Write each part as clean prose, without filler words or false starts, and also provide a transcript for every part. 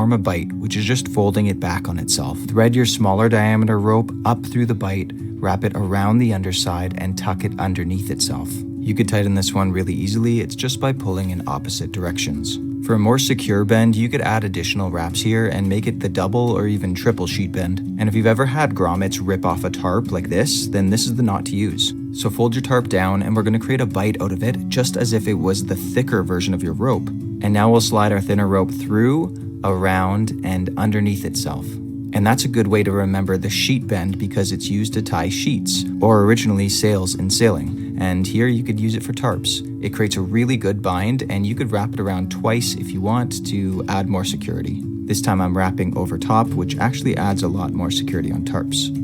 Form a bite, which is just folding it back on itself. Thread your smaller diameter rope up through the bite, wrap it around the underside, and tuck it underneath itself. You could tighten this one really easily, it's just by pulling in opposite directions. For a more secure bend, you could add additional wraps here and make it the double or even triple sheet bend. And if you've ever had grommets rip off a tarp like this, then this is the knot to use. So fold your tarp down and we're going to create a bite out of it, just as if it was the thicker version of your rope. And now we'll slide our thinner rope through, around, and underneath itself. And that's a good way to remember the sheet bend because it's used to tie sheets, or originally sails in sailing. And here you could use it for tarps. It creates a really good bind, and you could wrap it around twice if you want to add more security. This time I'm wrapping over top, which actually adds a lot more security on tarps.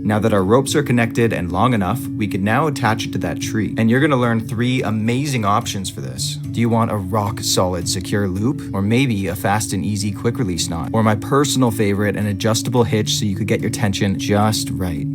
Now that our ropes are connected and long enough, we can now attach it to that tree. And you're gonna learn 3 amazing options for this. Do you want a rock solid secure loop? Or maybe a fast and easy quick release knot? Or my personal favorite, an adjustable hitch so you could get your tension just right.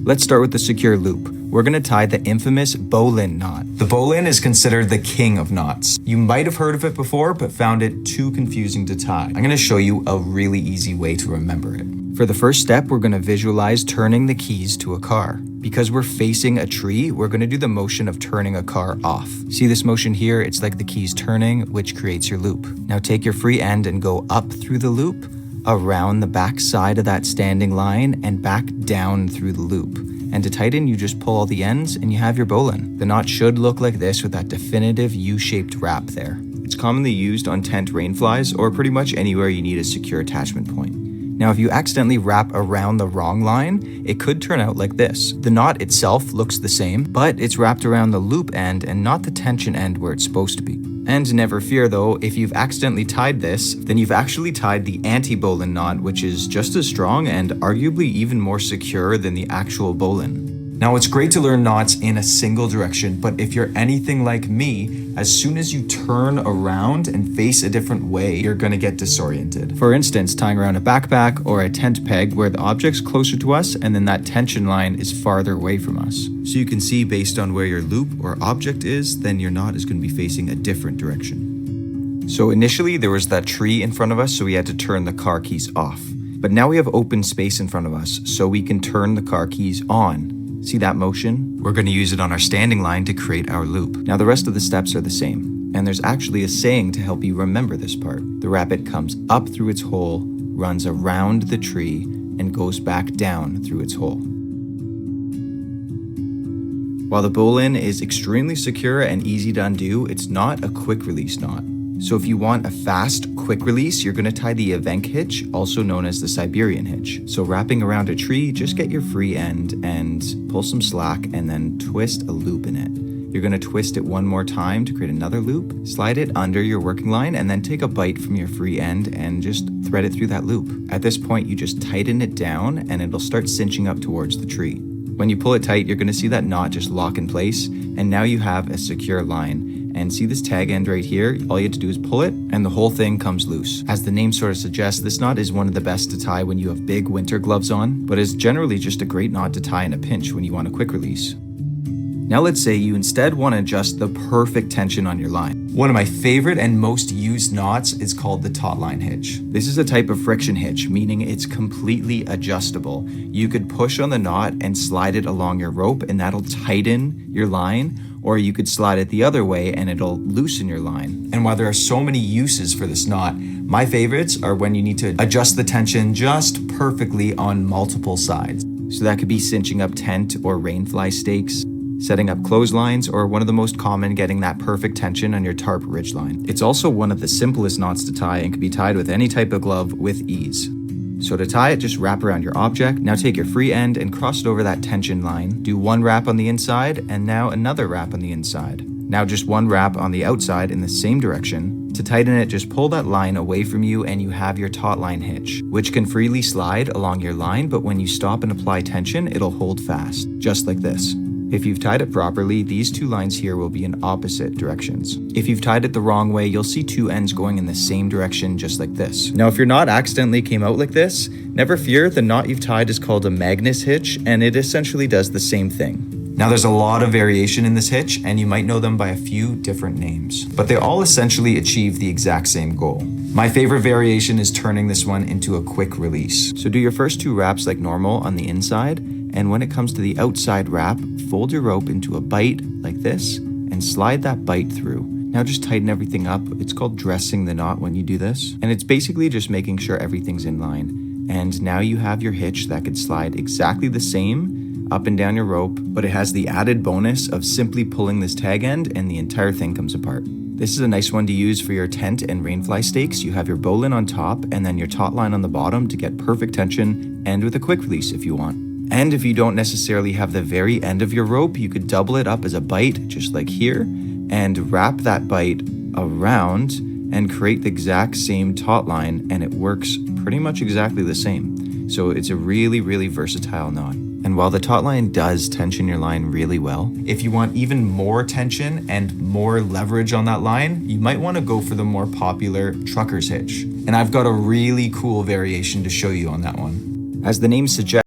Let's start with the secure loop. We're gonna tie the infamous bowline knot. The bowline is considered the king of knots. You might have heard of it before, but found it too confusing to tie. I'm gonna show you a really easy way to remember it. For the first step, we're gonna visualize turning the keys to a car. Because we're facing a tree, we're gonna do the motion of turning a car off. See this motion here? It's like the keys turning, which creates your loop. Now take your free end and go up through the loop, around the back side of that standing line, and back down through the loop. And to tighten, you just pull all the ends and you have your bowline. The knot should look like this with that definitive U-shaped wrap there. It's commonly used on tent rain flies or pretty much anywhere you need a secure attachment point. Now, if you accidentally wrap around the wrong line, it could turn out like this. The knot itself looks the same, but it's wrapped around the loop end and not the tension end where it's supposed to be. And never fear though, if you've accidentally tied this, then you've actually tied the anti-bowline knot, which is just as strong and arguably even more secure than the actual bowline. Now, it's great to learn knots in a single direction, but if you're anything like me, as soon as you turn around and face a different way, you're gonna get disoriented. For instance, tying around a backpack or a tent peg where the object's closer to us and then that tension line is farther away from us. So you can see based on where your loop or object is, then your knot is gonna be facing a different direction. So initially there was that tree in front of us, so we had to turn the car keys off. But now we have open space in front of us, so we can turn the car keys on. See that motion? We're going to use it on our standing line to create our loop. Now the rest of the steps are the same. And there's actually a saying to help you remember this part. The rabbit comes up through its hole, runs around the tree, and goes back down through its hole. While the bowline is extremely secure and easy to undo, it's not a quick release knot. So if you want a fast, quick release, you're gonna tie the Evenk hitch, also known as the Siberian hitch. So wrapping around a tree, just get your free end and pull some slack and then twist a loop in it. You're gonna twist it one more time to create another loop, slide it under your working line, and then take a bite from your free end and just thread it through that loop. At this point, you just tighten it down and it'll start cinching up towards the tree. When you pull it tight, you're gonna see that knot just lock in place, and now you have a secure line. And see this tag end right here? All you have to do is pull it and the whole thing comes loose. As the name sort of suggests, this knot is one of the best to tie when you have big winter gloves on, but is generally just a great knot to tie in a pinch when you want a quick release. Now let's say you instead want to adjust the perfect tension on your line. One of my favorite and most used knots is called the taut line hitch. This is a type of friction hitch, meaning it's completely adjustable. You could push on the knot and slide it along your rope and that'll tighten your line, or you could slide it the other way and it'll loosen your line. And while there are so many uses for this knot, my favorites are when you need to adjust the tension just perfectly on multiple sides. So that could be cinching up tent or rainfly stakes, setting up clotheslines, or one of the most common, getting that perfect tension on your tarp ridgeline. It's also one of the simplest knots to tie and can be tied with any type of glove with ease. So to tie it, just wrap around your object. Now take your free end and cross it over that tension line. Do one wrap on the inside and now another wrap on the inside. Now just one wrap on the outside in the same direction. To tighten it, just pull that line away from you and you have your taut line hitch, which can freely slide along your line, but when you stop and apply tension, it'll hold fast, just like this. If you've tied it properly, these two lines here will be in opposite directions. If you've tied it the wrong way, you'll see two ends going in the same direction, just like this. Now, if your knot accidentally came out like this, never fear, the knot you've tied is called a Magnus hitch, and it essentially does the same thing. Now there's a lot of variation in this hitch, and you might know them by a few different names, but they all essentially achieve the exact same goal. My favorite variation is turning this one into a quick release. So do your first 2 wraps like normal on the inside, and when it comes to the outside wrap, fold your rope into a bite like this and slide that bite through. Now just tighten everything up. It's called dressing the knot when you do this, and it's basically just making sure everything's in line. And now you have your hitch that could slide exactly the same up and down your rope, but it has the added bonus of simply pulling this tag end and the entire thing comes apart. This is a nice one to use for your tent and rainfly stakes. You have your bowline on top and then your taut line on the bottom to get perfect tension, and with a quick release if you want. And if you don't necessarily have the very end of your rope, you could double it up as a bite, just like here, and wrap that bite around and create the exact same taut line, and it works pretty much exactly the same. So it's a really, really versatile knot. And while the taut line does tension your line really well, if you want even more tension and more leverage on that line, you might want to go for the more popular trucker's hitch. And I've got a really cool variation to show you on that one. As the name suggests,